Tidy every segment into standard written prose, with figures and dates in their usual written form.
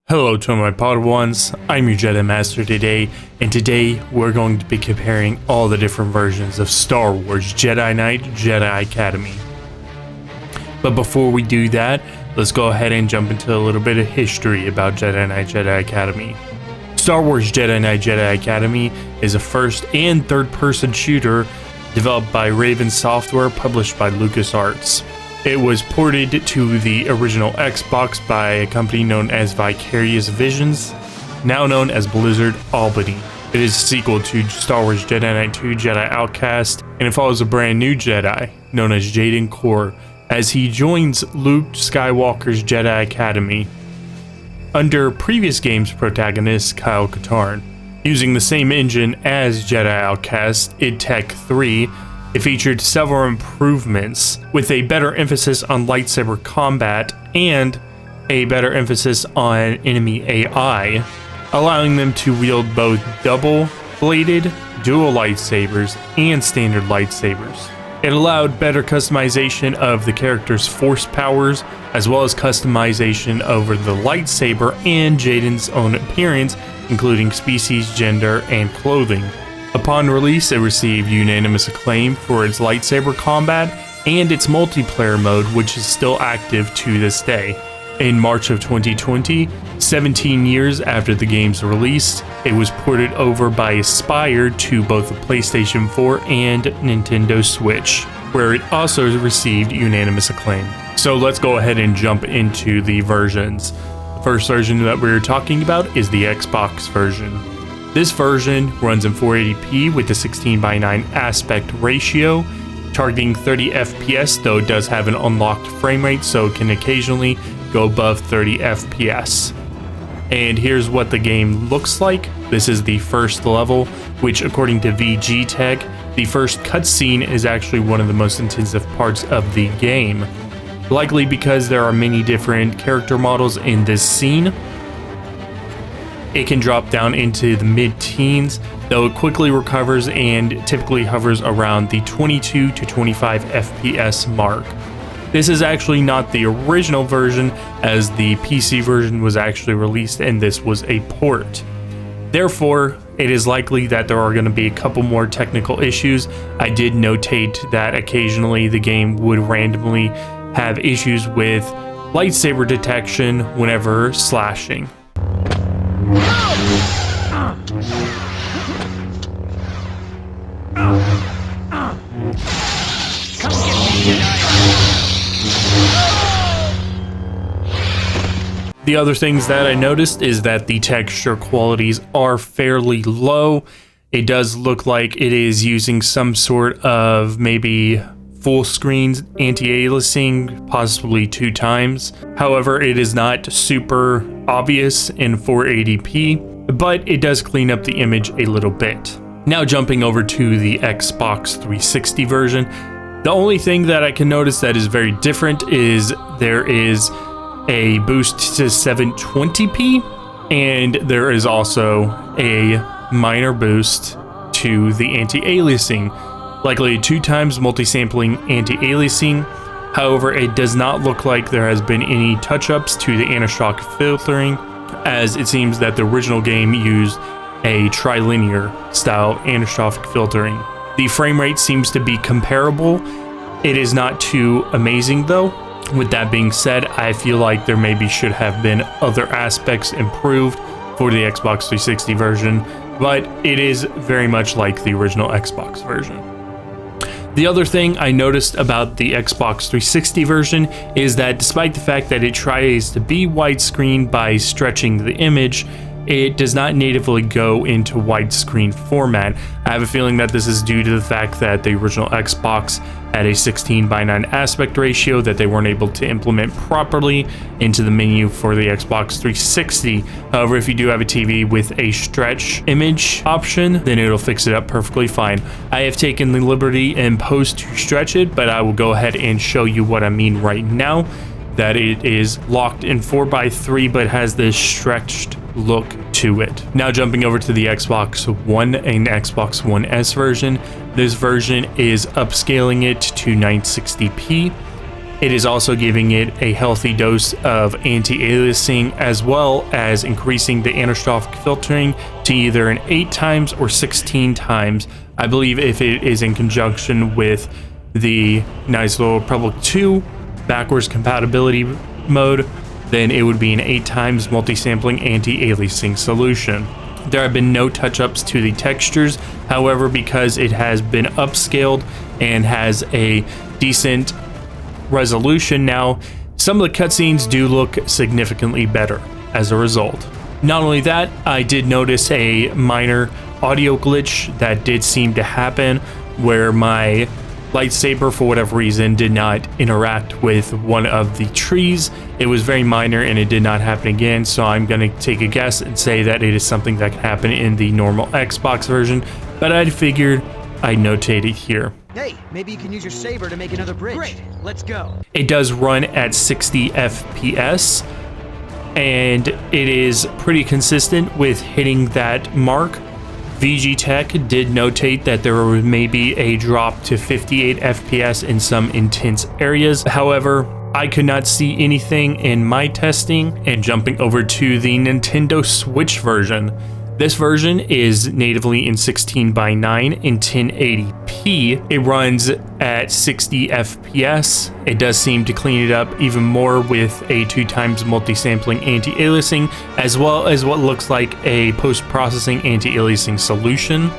Hello to my Padawans, I'm your Jedi Master today, and today we're going to be comparing all the different versions of Star Wars Jedi Knight, Jedi Academy. But before we do that, let's go ahead and jump into a little bit of history about Jedi Knight, Jedi Academy. Star Wars Jedi Knight, Jedi Academy is a first and third person shooter developed by Raven Software, published by LucasArts. It was ported to the original Xbox by a company known as Vicarious Visions, now known as Blizzard Albany. It is a sequel to Star Wars Jedi Knight 2 Jedi Outcast, and it follows a brand new Jedi known as Jaden Korr as he joins Luke Skywalker's Jedi Academy under previous game's protagonist Kyle Katarn. Using the same engine as Jedi Outcast, id Tech 3, it featured several improvements with a better emphasis on lightsaber combat and a better emphasis on enemy AI, allowing them to wield both double-bladed dual lightsabers and standard lightsabers. It allowed better customization of the character's force powers, as well as customization over the lightsaber and Jaden's own appearance, including species, gender, and clothing. Upon release, it received unanimous acclaim for its lightsaber combat and its multiplayer mode, which is still active to this day. In March of 2020, 17 years after the game's release, it was ported over by Aspyr to both the PlayStation 4 and Nintendo Switch, where it also received unanimous acclaim. So let's go ahead and jump into the versions. The first version that we're talking about is the Xbox version. This version runs in 480p with a 16:9 aspect ratio, targeting 30 FPS, though it does have an unlocked frame rate, so it can occasionally go above 30 FPS. And here's what the game looks like. This is the first level, which according to VG Tech, the first cutscene is actually one of the most intensive parts of the game. Likely because there are many different character models in this scene. It can drop down into the mid-teens, though it quickly recovers and typically hovers around the 22 to 25 FPS mark. This is actually not the original version, as the PC version was actually released and this was a port. Therefore, it is likely that there are going to be a couple more technical issues. I did notate that occasionally the game would randomly have issues with lightsaber detection whenever slashing. The other things that I noticed is that the texture qualities are fairly low. It does look like it is using some sort of maybe full screen anti-aliasing, possibly 2 times. However, it is not super obvious in 480p, but it does clean up the image a little bit. Now jumping over to the Xbox 360 version, the only thing that I can notice that is very different is there is a boost to 720p, and there is also a minor boost to the anti-aliasing, likely 2 times multi-sampling anti-aliasing. However, it does not look like there has been any touch-ups to the anti-shock filtering, as it seems that the original game used a trilinear style anti-shock filtering. The frame rate seems to be comparable. It is not too amazing though. With that being said, I feel like there maybe should have been other aspects improved for the Xbox 360 version, but it is very much like the original Xbox version. The other thing I noticed about the Xbox 360 version is that despite the fact that it tries to be widescreen by stretching the image, it does not natively go into widescreen format. I have a feeling that this is due to the fact that the original Xbox had a 16:9 aspect ratio that they weren't able to implement properly into the menu for the Xbox 360. However, if you do have a TV with a stretch image option, then it'll fix it up perfectly fine. I have taken the liberty in post to stretch it, but I will go ahead and show you what I mean right now. That it is locked in 4:3 but has this stretched look to it. Now jumping over to the Xbox One and Xbox One S version, this version is upscaling it to 960p. It is also giving it a healthy dose of anti-aliasing, as well as increasing the anisotropic filtering to either an 8 times or 16 times. I believe if it is in conjunction with the Knights of the Old Republic 2 backwards compatibility mode, then it would be an 8 times multi-sampling anti-aliasing solution. There have been no touch-ups to the textures, however, because it has been upscaled and has a decent resolution now, some of the cutscenes do look significantly better as a result. Not only that, I did notice a minor audio glitch that did seem to happen where my lightsaber, for whatever reason, did not interact with one of the trees. It was very minor and it did not happen again, so I'm going to take a guess and say that it is something that can happen in the normal Xbox version, but I figured I'd notate it here. Hey, maybe you can use your saber to make another bridge. Great, let's go. It does run at 60 FPS, and it is pretty consistent with hitting that mark. VG Tech did notate that there may be a drop to 58 FPS in some intense areas. However, I could not see anything in my testing. And jumping over to the Nintendo Switch version, this version is natively in 16:9 in 1080p. It runs at 60 FPS. It does seem to clean it up even more with a 2 times multi-sampling anti-aliasing, as well as what looks like a post-processing anti-aliasing solution.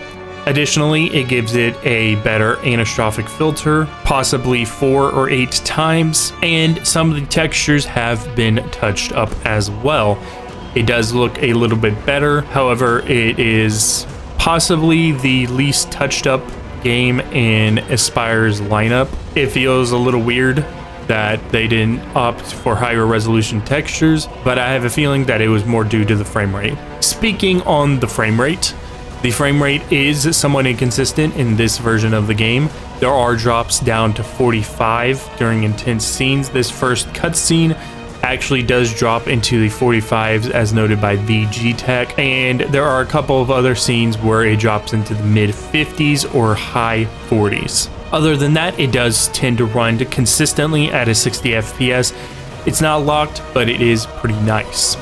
Additionally, it gives it a better anisotropic filter, possibly 4 or 8 times, and some of the textures have been touched up as well. It does look a little bit better, however, it is possibly the least touched up game in Aspire's lineup. It feels a little weird that they didn't opt for higher resolution textures, but I have a feeling that it was more due to the frame rate. Speaking on the frame rate is somewhat inconsistent in this version of the game. There are drops down to 45 during intense scenes. This first cutscene actually does drop into the 45s as noted by VG Tech, and there are a couple of other scenes where it drops into the mid 50s or high 40s. Other than that, it does tend to run consistently at a 60 FPS. It's not locked, but it is pretty nice.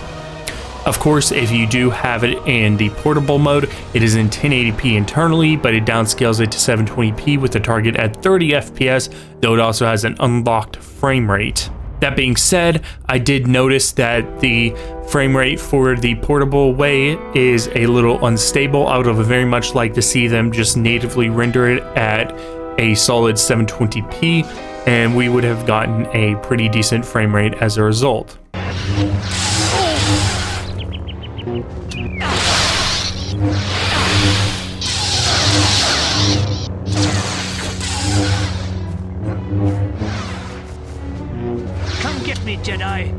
Of course, if you do have it in the portable mode, it is in 1080p internally, but it downscales it to 720p with the target at 30 FPS, though it also has an unlocked frame rate. That being said, I did notice that the frame rate for the portable way is a little unstable. I would have very much liked to see them just natively render it at a solid 720p, and we would have gotten a pretty decent frame rate as a result. Come get me, Jedi.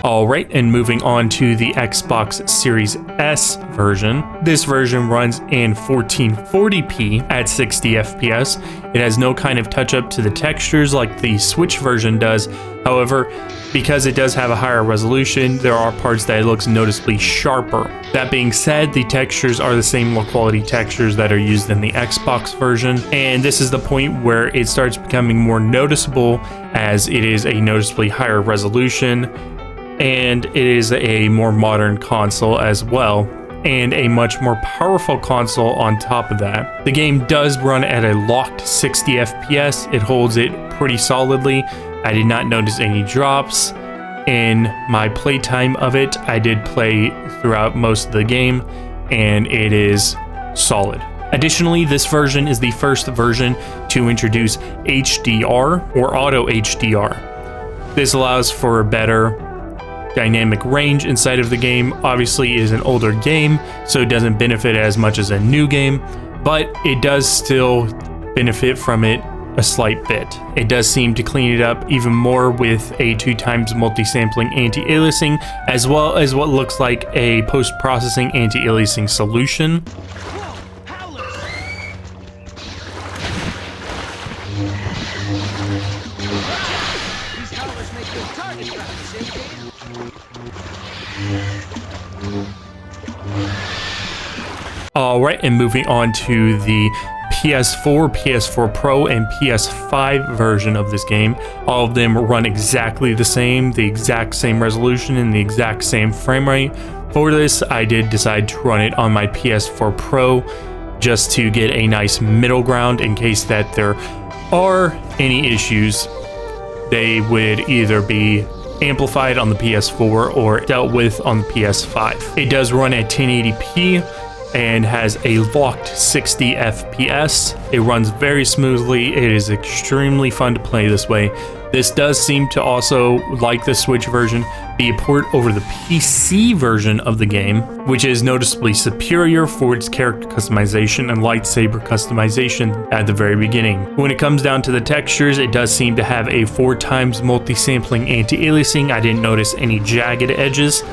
Alright, and moving on to the Xbox Series S version. This version runs in 1440p at 60 FPS. It has no kind of touch up to the textures like the Switch version does. However, because it does have a higher resolution, there are parts that it looks noticeably sharper. That being said, the textures are the same low quality textures that are used in the Xbox version, and this is the point where it starts becoming more noticeable as it is a noticeably higher resolution, and it is a more modern console as well, and a much more powerful console on top of that. The game does run at a locked 60 FPS. It holds it pretty solidly. I did not notice any drops in my playtime of it. I did play throughout most of the game, and it is solid. Additionally, this version is the first version to introduce HDR or Auto HDR. This allows for a better dynamic range inside of the game. Obviously, it is an older game, so it doesn't benefit as much as a new game, but it does still benefit from it a slight bit. It does seem to clean it up even more with a 2x multi-sampling anti-aliasing, as well as what looks like a post-processing anti-aliasing solution. Alright, and moving on to the PS4, PS4 Pro, and PS5 version of this game. All of them run exactly the exact same resolution, and the exact same frame rate. For this, I did decide to run it on my PS4 Pro just to get a nice middle ground in case that there are any issues. They would either be amplified on the PS4 or dealt with on the PS5. It does run at 1080p and has a locked 60 FPS. It runs very smoothly. It is extremely fun to play this way. This does seem to also, like the Switch version, be a port over the PC version of the game, which is noticeably superior for its character customization and lightsaber customization at the very beginning. When it comes down to the textures, it does seem to have a 4x multi-sampling anti-aliasing. I didn't notice any jagged edges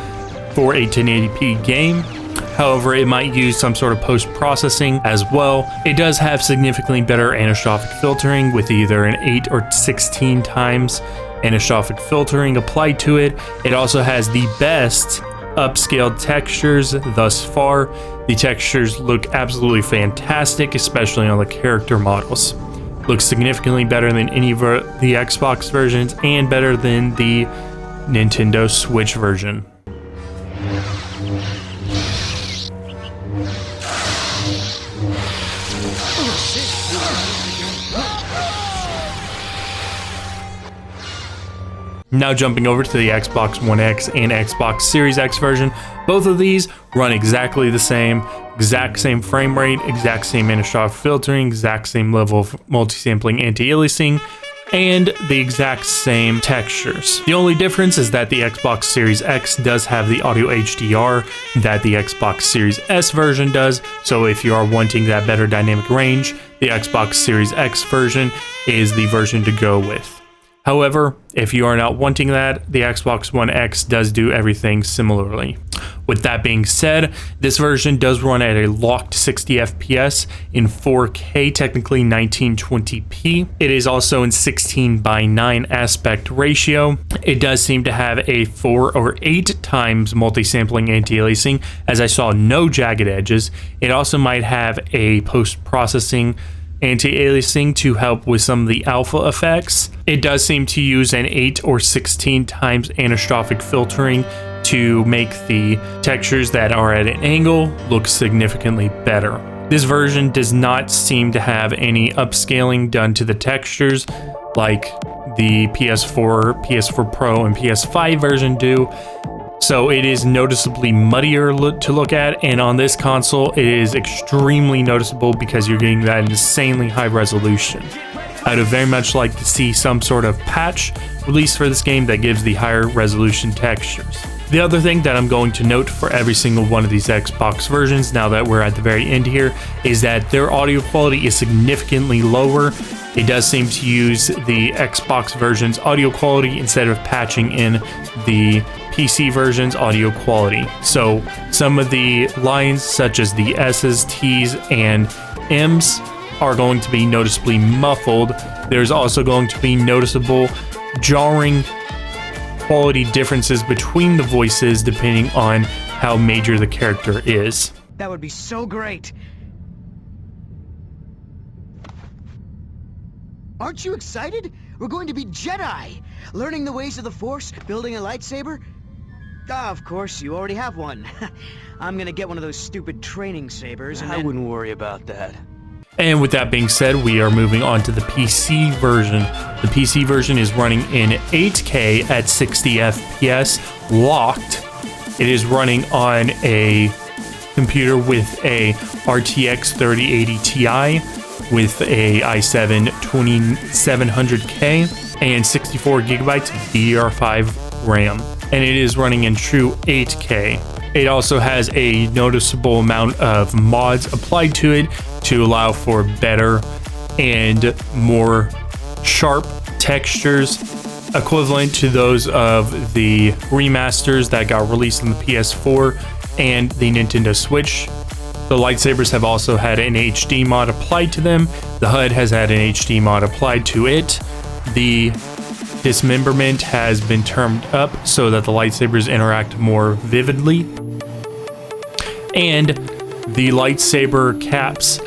for a 1080p game. However, it might use some sort of post-processing as well. It does have significantly better anisotropic filtering with either an 8 or 16 times anisotropic filtering applied to it. It also has the best upscaled textures thus far. The textures look absolutely fantastic, especially on the character models. Looks significantly better than any of the Xbox versions and better than the Nintendo Switch version. Now jumping over to the Xbox One X and Xbox Series X version, both of these run exactly the same, exact same frame rate, exact same anisotropic filtering, exact same level of multi-sampling anti-aliasing, and the exact same textures. The only difference is that the Xbox Series X does have the audio HDR that the Xbox Series S version does, so if you are wanting that better dynamic range, the Xbox Series X version is the version to go with. However, if you are not wanting that, the Xbox One X does do everything similarly. With that being said, this version does run at a locked 60 FPS in 4K, technically 1920p. It is also in 16:9 aspect ratio. It does seem to have a 4 or 8 times multi-sampling anti-aliasing, as I saw no jagged edges. It also might have a post-processing anti-aliasing to help with some of the alpha effects. It does seem to use an 8 or 16 times anisotropic filtering to make the textures that are at an angle look significantly better. This version does not seem to have any upscaling done to the textures like the PS4, PS4 Pro, and PS5 version do. So it is noticeably muddier to look at, and on this console it is extremely noticeable because you're getting that insanely high resolution. I would very much like to see some sort of patch released for this game that gives the higher resolution textures. The other thing that I'm going to note for every single one of these Xbox versions, now that we're at the very end here, is that their audio quality is significantly lower. It does seem to use the Xbox version's audio quality instead of patching in the PC version's audio quality. So some of the lines such as the S's, T's, and M's are going to be noticeably muffled. There's also going to be noticeable jarring quality differences between the voices depending on how major the character is. That would be so great. Aren't you excited? We're going to be Jedi, learning the ways of the Force, building a lightsaber. Ah, of course, you already have one. I'm gonna get one of those stupid training sabers and I wouldn't worry about that. And with that being said, we are moving on to the PC version. The PC version is running in 8K at 60 FPS, locked. It is running on a computer with a RTX 3080 Ti with a i7 2700K and 64 gigabytes of DDR5 RAM. And it is running in true 8K. It also has a noticeable amount of mods applied to it to allow for better and more sharp textures, equivalent to those of the remasters that got released on the PS4 and the Nintendo Switch. The lightsabers have also had an HD mod applied to them. The HUD has had an HD mod applied to it. The dismemberment has been turned up so that the lightsabers interact more vividly. And the lightsaber caps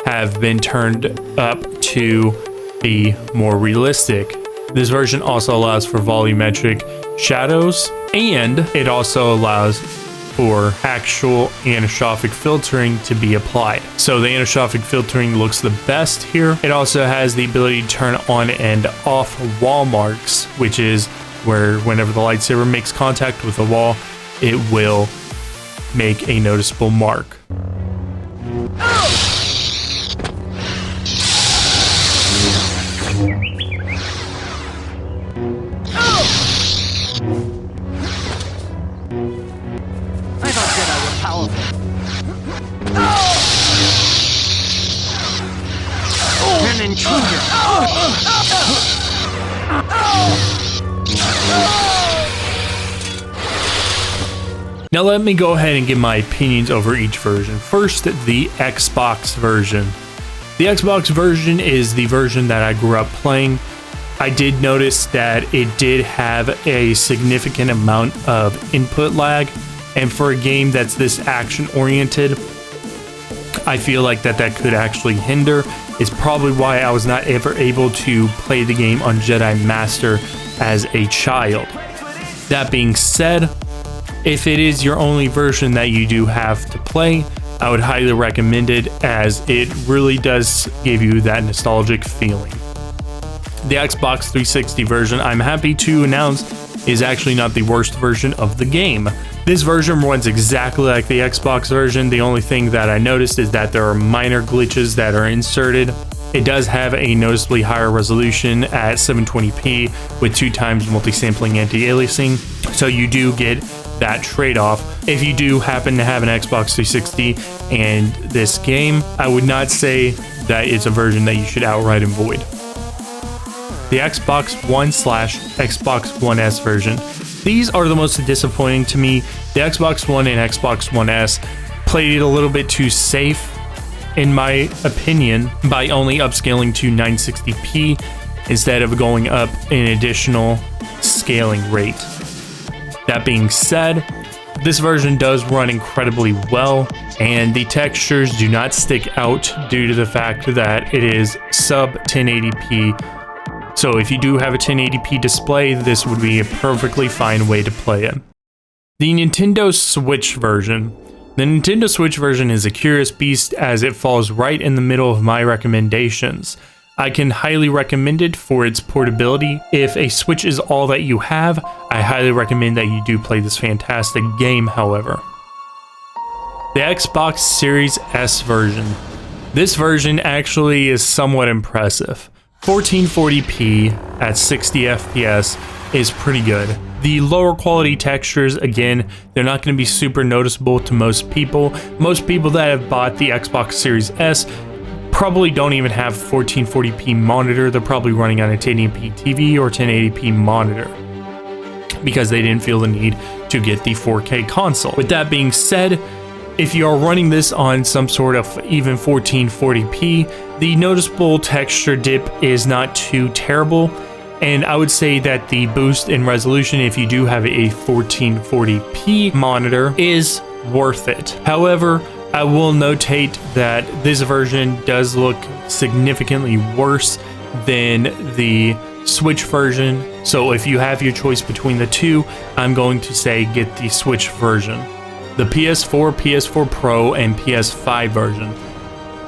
have been turned up to be more realistic. This version also allows for volumetric shadows, and it also allows for actual anisotropic filtering to be applied. So the anisotropic filtering looks the best here. It also has the ability to turn on and off wall marks, which is where whenever the lightsaber makes contact with a wall, it will make a noticeable mark. Now let me go ahead and give my opinions over each version. First, the Xbox version. The Xbox version is the version that I grew up playing. I did notice that it did have a significant amount of input lag, and for a game that's this action oriented, I feel like that could actually hinder. It's probably why I was not ever able to play the game on Jedi Master as a child. That being said, if it is your only version that you do have to play, I would highly recommend it, as it really does give you that nostalgic feeling. The Xbox 360 version, I'm happy to announce, is actually not the worst version of the game. This version runs exactly like the Xbox version. The only thing that I noticed is that there are minor glitches that are inserted. It does have a noticeably higher resolution at 720p with 2x multi-sampling anti-aliasing, so you do get that trade-off. If you do happen to have an Xbox 360 and this game, I would not say that it's a version that you should outright avoid. The Xbox One/Xbox One S version. These are the most disappointing to me. The Xbox One and Xbox One S played it a little bit too safe, in my opinion, by only upscaling to 960p instead of going up an additional scaling rate. That being said, this version does run incredibly well, and the textures do not stick out due to the fact that it is sub 1080p. So if you do have a 1080p display, this would be a perfectly fine way to play it. The Nintendo Switch version. The Nintendo Switch version is a curious beast, as it falls right in the middle of my recommendations. I can highly recommend it for its portability. If a Switch is all that you have, I highly recommend that you do play this fantastic game, however. The Xbox Series S version. This version actually is somewhat impressive. 1440p at 60 FPS is pretty good. The lower quality textures, again, they're not going to be super noticeable to most people. Most people that have bought the Xbox Series S probably don't even have 1440p monitor. They're probably running on a 1080p TV or 1080p monitor because they didn't feel the need to get the 4K console. With that being said, if you are running this on some sort of even 1440p, the noticeable texture dip is not too terrible, and I would say that the boost in resolution, if you do have a 1440p monitor, is worth it. However, I will notate that this version does look significantly worse than the Switch version, so if you have your choice between the two, I'm going to say get the Switch version. The PS4, PS4 Pro, and PS5 version.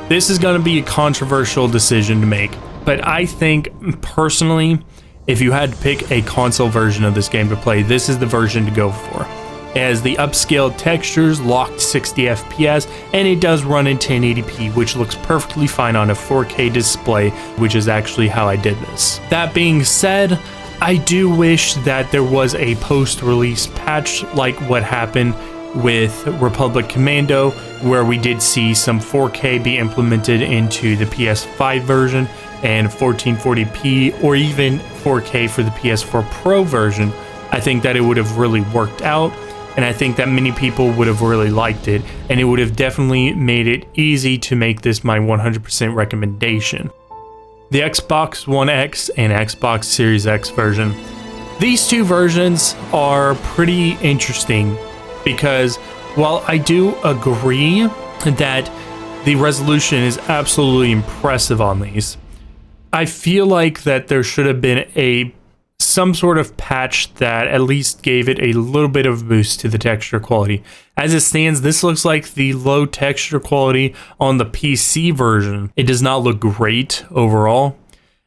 This is going to be a controversial decision to make, but I think personally, if you had to pick a console version of this game to play, this is the version to go for. It has the upscaled textures, locked 60 FPS, and it does run in 1080p, which looks perfectly fine on a 4K display, which is actually how I did this. That being said, I do wish that there was a post-release patch like what happened with Republic Commando, where we did see some 4K be implemented into the PS5 version and 1440p or even 4K for the PS4 Pro version. I think that it would have really worked out, and I think that many people would have really liked it, and it would have definitely made it easy to make this my 100% recommendation. The Xbox One X and Xbox Series X version. These two versions are pretty interesting because while I do agree that the resolution is absolutely impressive on these, I feel like that there should have been some sort of patch that at least gave it a little bit of a boost to the texture quality. As it stands, this looks like the low texture quality on the PC version. It does not look great overall,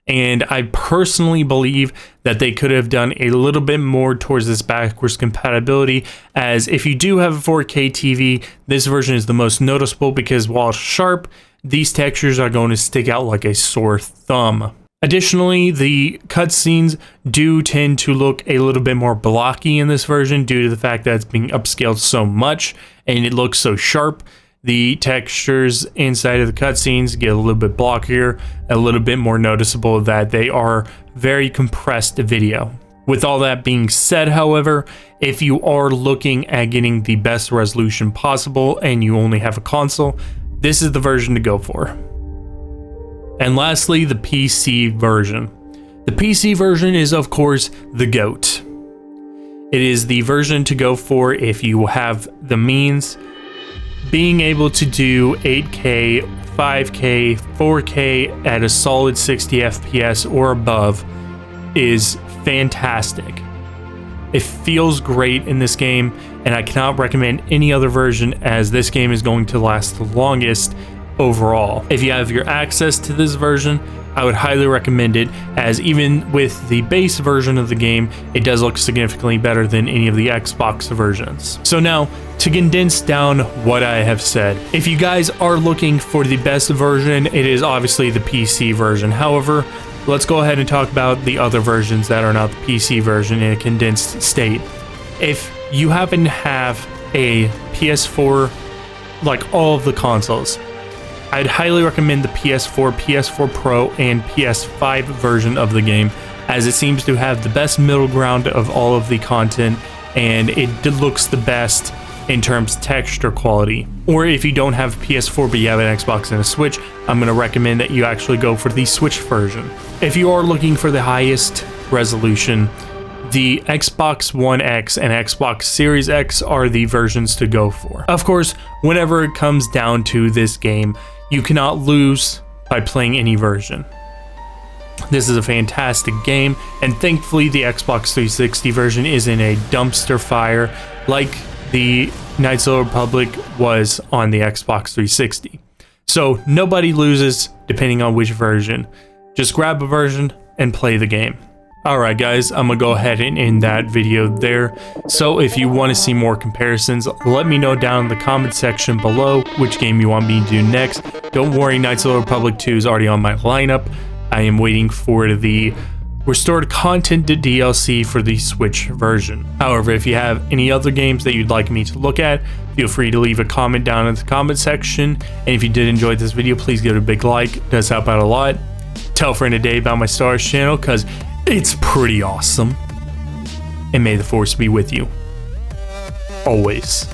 and I personally believe that they could have done a little bit more towards this backwards compatibility, as if you do have a 4K TV, this version is the most noticeable because while sharp, these textures are going to stick out like a sore thumb. Additionally, the cutscenes do tend to look a little bit more blocky in this version due to the fact that it's being upscaled so much and it looks so sharp. The textures inside of the cutscenes get a little bit blockier, a little bit more noticeable that they are very compressed video. With all that being said, however, if you are looking at getting the best resolution possible and you only have a console, this is the version to go for. And lastly, the PC version. The PC version is, of course, the GOAT. It is the version to go for if you have the means. Being able to do 8K, 5K, 4K at a solid 60 FPS or above is fantastic. It feels great in this game, and I cannot recommend any other version as this game is going to last the longest overall. If you have your access to this version, I would highly recommend it, as even with the base version of the game, it does look significantly better than any of the Xbox versions. So now, to condense down what I have said, if you guys are looking for the best version, it is obviously the PC version. However, let's go ahead and talk about the other versions that are not the PC version in a condensed state. If you happen to have a PS4, like all of the consoles, I'd highly recommend the PS4, PS4 Pro, and PS5 version of the game, as it seems to have the best middle ground of all of the content, and it looks the best in terms of texture quality. Or if you don't have a PS4 but you have an Xbox and a Switch, I'm going to recommend that you actually go for the Switch version. If you are looking for the highest resolution, the Xbox One X and Xbox Series X are the versions to go for. Of course, whenever it comes down to this game, you cannot lose by playing any version. This is a fantastic game, and thankfully the Xbox 360 version isn't a dumpster fire like the Knights of the Republic was on the Xbox 360. So nobody loses depending on which version. Just grab a version and play the game. Alright guys, I'm gonna go ahead and end that video there. So if you want to see more comparisons, let me know down in the comment section below which game you want me to do next. Don't worry, Knights of the Republic 2 is already on my lineup. I am waiting for the restored content DLC for the Switch version. However, if you have any other games that you'd like me to look at, feel free to leave a comment down in the comment section. And if you did enjoy this video, please give it a big like. It does help out a lot. Tell a friend today about my Star Wars channel, because it's pretty awesome. And may the Force be with you. Always.